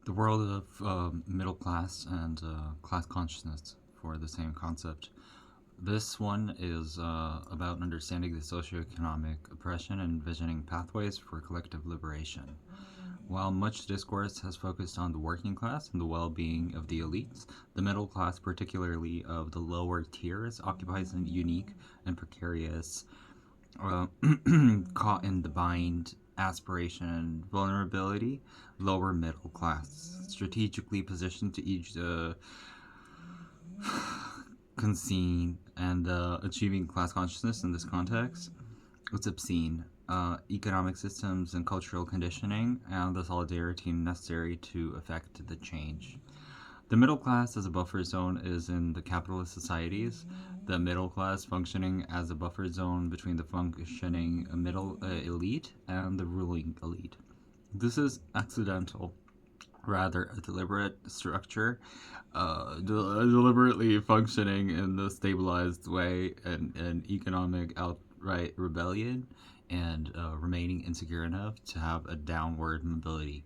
The world of middle class and class consciousness for the same concept. This one is about understanding the socioeconomic oppression and envisioning pathways for collective liberation. While much discourse has focused on the working class and the well being of the elites, the middle class, particularly of the lower tiers, occupies a unique and precarious, uh, caught in the bind, aspiration, and vulnerability, lower middle class, strategically positioned to each concede and achieving class consciousness in this context. It's obscene. Economic systems and cultural conditioning, and the solidarity necessary to effect the change. The middle class as a buffer zone is in the capitalist societies, the middle class functioning as a buffer zone between the functioning middle elite and the ruling elite. This is accidental, rather a deliberate structure, deliberately functioning in the stabilized way and an economic outright rebellion and remaining insecure enough to have a downward mobility.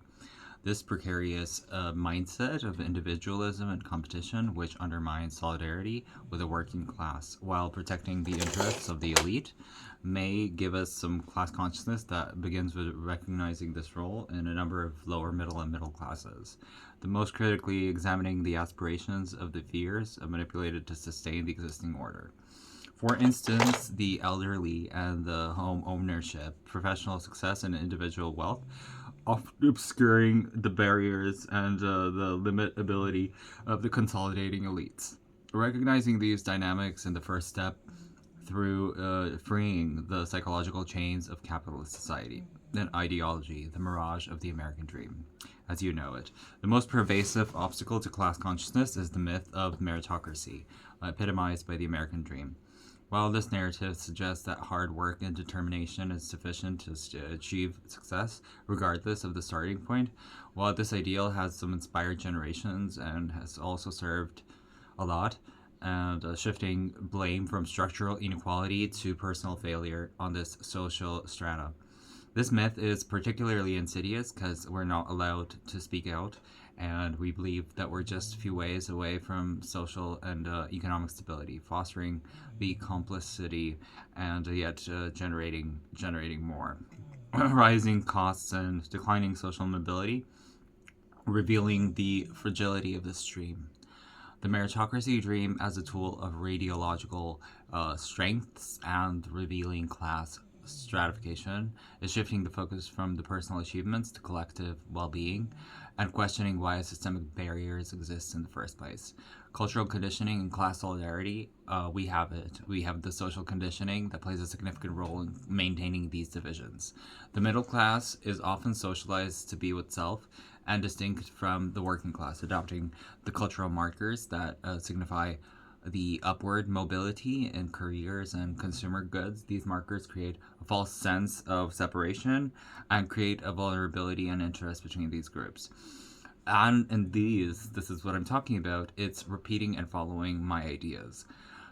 This precarious mindset of individualism and competition, which undermines solidarity with the working class while protecting the interests of the elite, may give us some class consciousness that begins with recognizing this role in a number of lower middle and middle classes. The most critically examining the aspirations of the fears manipulated to sustain the existing order. For instance, the elderly and the home ownership, professional success, and individual wealth, often obscuring the barriers and the limitability of the consolidating elites. Recognizing these dynamics in the first step through freeing the psychological chains of capitalist society and ideology, the mirage of the American dream, as you know it. The most pervasive obstacle to class consciousness is the myth of meritocracy, epitomized by the American dream. While this narrative suggests that hard work and determination is sufficient to achieve success, regardless of the starting point, while this ideal has some inspired generations and has also served a lot, and shifting blame from structural inequality to personal failure on this social strata. This myth is particularly insidious because we're not allowed to speak out, and we believe that we're just a few ways away from social and economic stability, fostering the complicity and yet generating more. Rising costs and declining social mobility, revealing the fragility of this dream. The meritocracy dream as a tool of radiological strengths and revealing class stratification is shifting the focus from the personal achievements to collective well being and questioning why systemic barriers exist in the first place. Cultural conditioning and class solidarity, we have it. We have the social conditioning that plays a significant role in maintaining these divisions. The middle class is often socialized to be with self and distinct from the working class, adopting the cultural markers that signify the upward mobility in careers and consumer goods. These markers create a false sense of separation and create a vulnerability and interest between these groups. And this is what I'm talking about, it's repeating and following my ideas.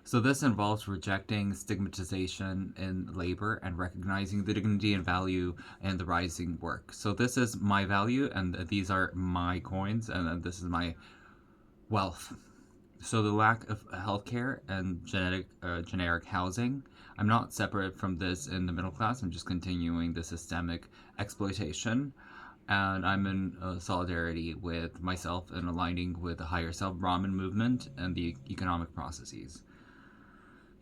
So this involves rejecting stigmatization in labor and recognizing the dignity and value in the rising work. So this is my value, and these are my coins, and this is my wealth. So the lack of healthcare and generic housing. I'm not separate from this in the middle class. I'm just continuing the systemic exploitation, and I'm in solidarity with myself and aligning with the higher self Brahmin movement and the economic processes.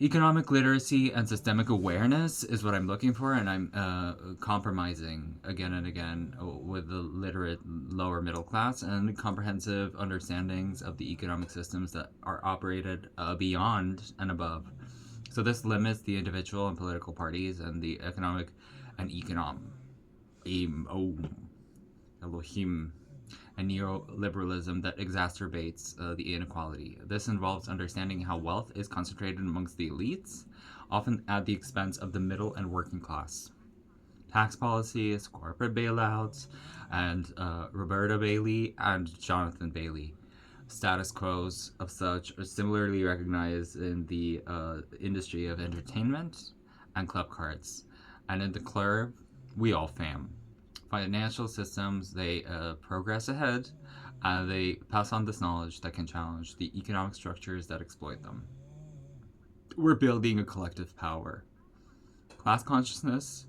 Economic literacy and systemic awareness is what I'm looking for, and I'm compromising again and again with the literate lower middle class and comprehensive understandings of the economic systems that are operated beyond and above. So this limits the individual and political parties and the economic and oh, Elohim and neoliberalism that exacerbates the inequality. This involves understanding how wealth is concentrated amongst the elites, often at the expense of the middle and working class. Tax policies, corporate bailouts, and Roberta Bailey and Jonathan Bailey. Status quos of such are similarly recognized in the industry of entertainment and club cards. And in the club, we all fam. financial systems, they progress ahead, and they pass on this knowledge that can challenge the economic structures that exploit them. We're building a collective power. Class consciousness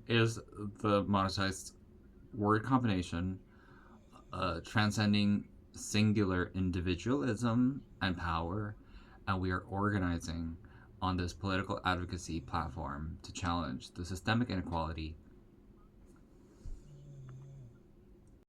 is the monetized word combination transcending singular individualism and power, and we are organizing on this political advocacy platform to challenge the systemic inequality